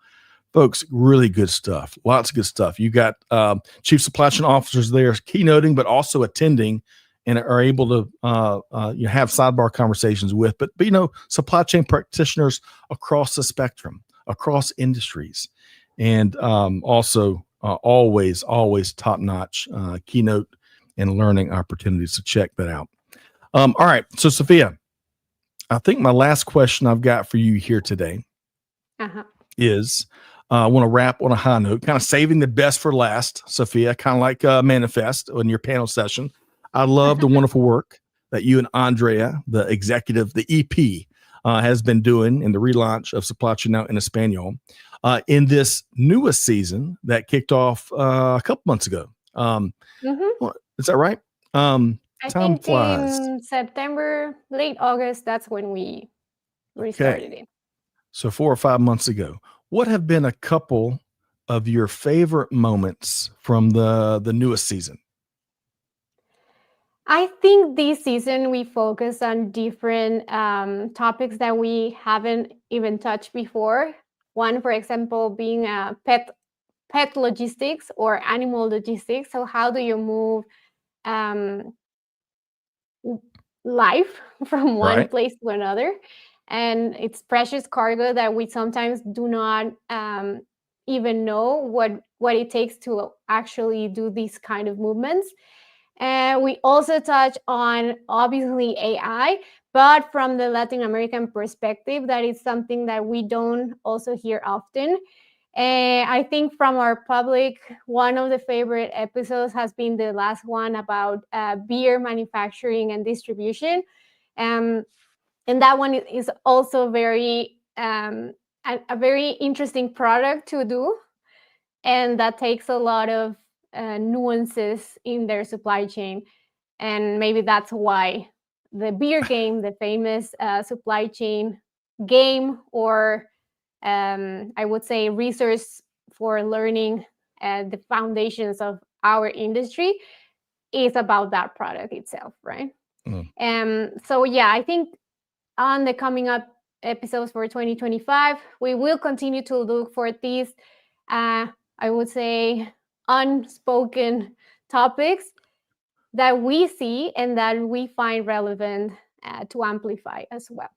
A: folks, really good stuff. Lots of good stuff. You got chief supply chain officers there keynoting, but also attending and are able to have sidebar conversations with. But supply chain practitioners across the spectrum, across industries, and also always top notch keynote and learning opportunities. So check that out. All right, so Sofia, I think my last question I've got for you here today is. I want to wrap on a high note, kind of saving the best for last, Sofia, kind of like Manifest in your panel session. I love the wonderful work that you and Andrea, the executive, the EP, has been doing in the relaunch of Supply Chain Now in Espanol in this newest season that kicked off a couple months ago. Is that right?
B: I
A: Time
B: think
A: flies.
B: in September, late August, that's when we restarted it.
A: So 4 or 5 months ago. What have been a couple of your favorite moments from the newest season?
B: I think this season we focused on different topics that we haven't even touched before. One, for example, being pet logistics or animal logistics. So how do you move life from one place to another? And it's precious cargo that we sometimes do not even know what it takes to actually do these kind of movements. And we also touch on, obviously, AI, but from the Latin American perspective, that is something that we don't also hear often. And I think from our public, one of the favorite episodes has been the last one about beer manufacturing and distribution. And that one is also very a very interesting product to do, and that takes a lot of nuances in their supply chain. And maybe that's why the beer game, the famous supply chain game, or I would say resource for learning the foundations of our industry, is about that product itself, right? So yeah, I think on the coming up episodes for 2025, we will continue to look for these, I would say, unspoken topics that we see and that we find relevant to amplify as well.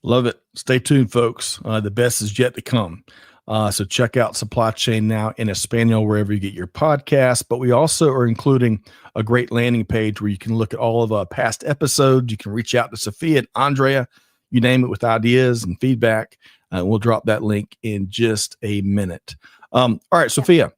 A: Love it. Stay tuned, folks. The best is yet to come. So check out Supply Chain Now in Espanol wherever you get your podcasts. But we also are including a great landing page where you can look at all of our past episodes. You can reach out to Sofia and Andrea, you name it, with ideas and feedback. We'll drop that link in just a minute. All right, Sofia.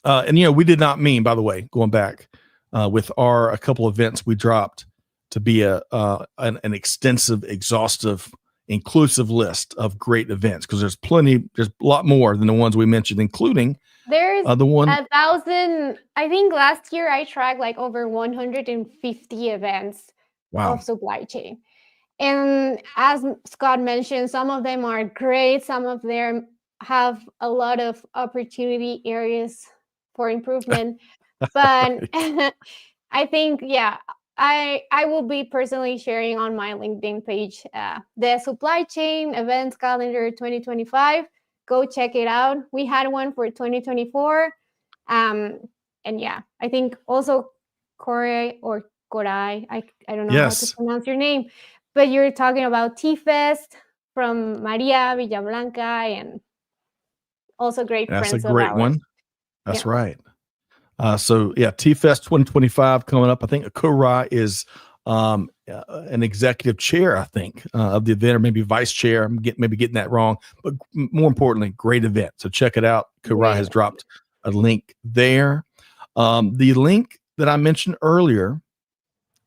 A: And we did not mean, by the way, going back with a couple events we dropped to be an extensive, exhaustive, inclusive list of great events, because there's a lot more than the ones we mentioned, including
B: there's
A: the one
B: 1,000. I think last year I tracked like over 150 events of supply chain. And as Scott mentioned, some of them are great. Some of them have a lot of opportunity areas for improvement. But I think, I will be personally sharing on my LinkedIn page the supply chain events calendar 2025. Go check it out. We had one for 2024. And I think also Koray, I don't know how to pronounce your name, but you're talking about T-Fest from Maria Villablanca, and also great friends of ours.
A: That's a great one. That's right. T-Fest 2025 coming up. I think Koray is an executive chair, I think, of the event, or maybe vice chair. I'm getting that wrong, but more importantly, great event. So check it out. Koray has dropped a link there. The link that I mentioned earlier,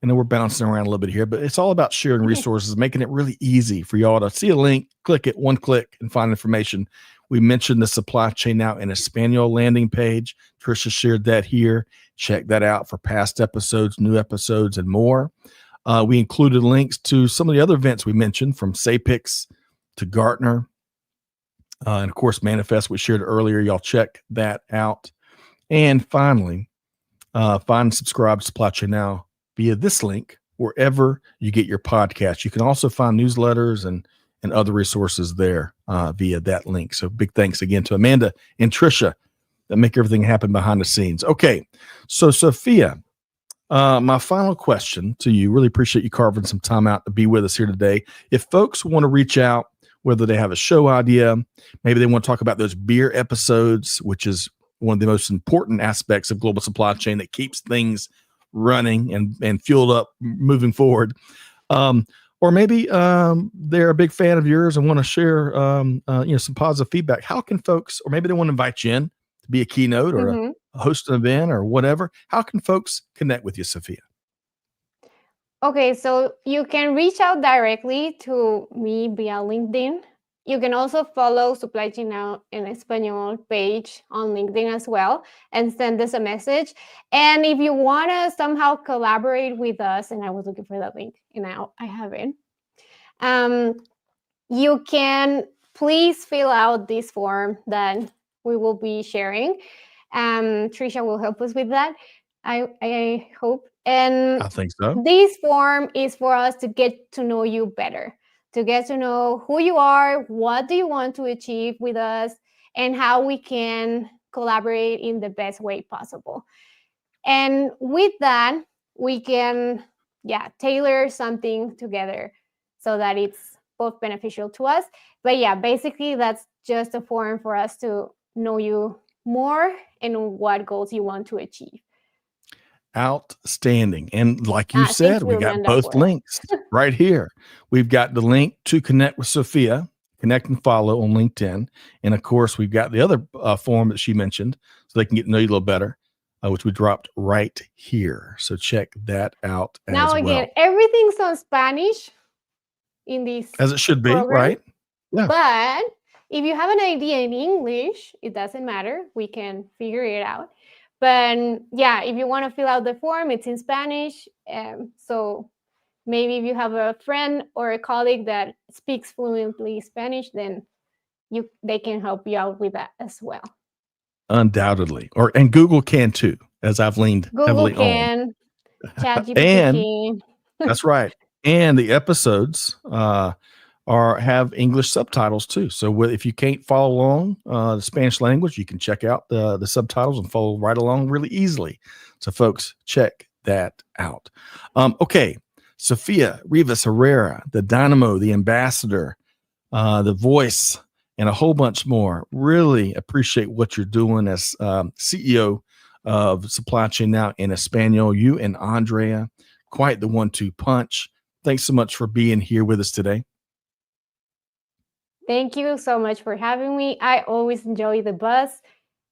A: I know we're bouncing around a little bit here, but it's all about sharing resources, making it really easy for y'all to see a link, click it, one click, and find information. We mentioned the Supply Chain Now in Espanol landing page. Trisha shared that here. Check that out for past episodes, new episodes, and more. We included links to some of the other events we mentioned, from SAPIX to Gartner. And of course, Manifest we shared earlier. Y'all check that out. And finally, find and subscribe to Supply Chain Now via this link wherever you get your podcast. You can also find newsletters and other resources there via that link. So big thanks again to Amanda and Trisha that make everything happen behind the scenes. Okay, so Sofia, My final question to you, really appreciate you carving some time out to be with us here today. If folks want to reach out, whether they have a show idea, maybe they want to talk about those beer episodes, which is one of the most important aspects of global supply chain that keeps things running and fueled up moving forward. Or maybe they're a big fan of yours and want to share some positive feedback. How can folks, or maybe they want to invite you in to be a keynote or
B: Mhm.
A: host an event or whatever. How can folks connect with you, Sofia?
B: Okay, so you can reach out directly to me via LinkedIn. You can also follow Supply Chain Now in Espanol page on LinkedIn as well and send us a message. And if you want to somehow collaborate with us, and I was looking for that link and now I have it, you can please fill out this form that we will be sharing. Trisha will help us with that, I hope. And
A: I think so.
B: this form is for us to get to know you better, to get to know who you are, what do you want to achieve with us, and how we can collaborate in the best way possible. And with that, we can, tailor something together so that it's both beneficial to us. But yeah, basically, that's just a form for us to know you more and what goals you want to achieve.
A: Outstanding. And like you
B: Thanks
A: said,
B: for
A: we got
B: remembering that
A: both
B: word.
A: links right here. We've got the link to connect with Sofia, connect and follow on LinkedIn. And of course, we've got the other form that she mentioned so they can get to know you a little better, which we dropped right here. So check that out
B: Now,
A: as
B: again,
A: well.
B: everything's on Spanish in this
A: As it should be,
B: program.
A: right? Yeah.
B: But if you have an idea in English, it doesn't matter. We can figure it out. But yeah, if you want to fill out the form, it's in Spanish. So maybe if you have a friend or a colleague that speaks fluently Spanish, then they can help you out with that as well.
A: Undoubtedly. And Google can too, as I've leaned
B: Google
A: heavily on.
B: can, ChatGPT
A: And
B: can.
A: that's right. And the episodes have English subtitles too. So if you can't follow along the Spanish language, you can check out the subtitles and follow right along really easily. So folks, check that out. Okay. Sofia Rivas Herrera, the dynamo, the ambassador, the voice, and a whole bunch more. Really appreciate what you're doing as CEO of Supply Chain Now in Espanol. You and Andrea, quite the 1-2 punch. Thanks so much for being here with us today.
B: Thank you so much for having me. I always enjoy the bus.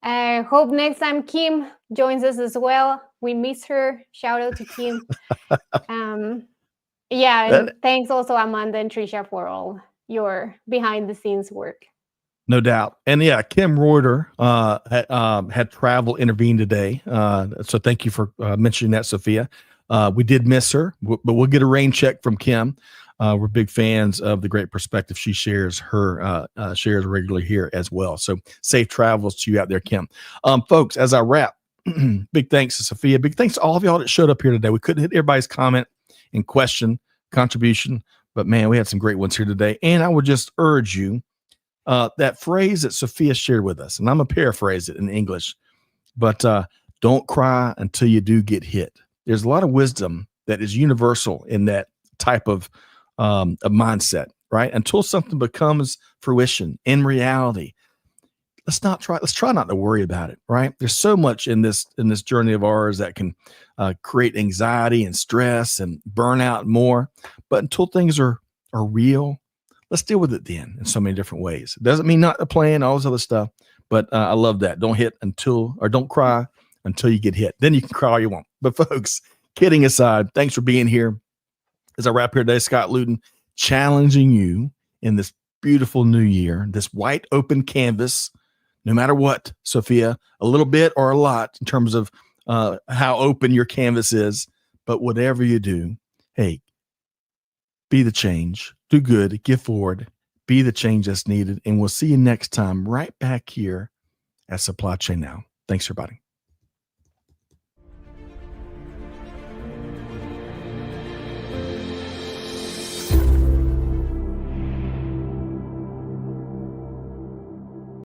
B: I hope next time Kim joins us as well. We miss her. Shout out to Kim. And thanks also Amanda and Trisha for all your behind the scenes work.
A: No doubt. And yeah, Kim Reuter had travel intervene today. So thank you for mentioning that, Sofia. We did miss her, but we'll get a rain check from Kim. We're big fans of the great perspective she shares regularly here as well. So safe travels to you out there, Kim. Folks, as I wrap, big thanks to Sofia. Big thanks to all of y'all that showed up here today. We couldn't hit everybody's comment and question, contribution, but man, we had some great ones here today. And I would just urge you, that phrase that Sofia shared with us, and I'm going to paraphrase it in English, but don't cry until you do get hit. There's a lot of wisdom that is universal in that type of mindset, right? Until something becomes fruition in reality, let's try not to worry about it, right? There's so much in this journey of ours that can create anxiety and stress and burnout and more. But until things are real, let's deal with it then in so many different ways. It doesn't mean not to plan, all this other stuff, but I love that. Don't cry until you get hit. Then you can cry all you want. But folks, kidding aside, thanks for being here. As I wrap here today, Scott Luton, challenging you in this beautiful new year, this white open canvas, no matter what, Sofia, a little bit or a lot in terms of how open your canvas is. But whatever you do, hey, be the change, do good, give forward, be the change that's needed. And we'll see you next time right back here at Supply Chain Now. Thanks, everybody.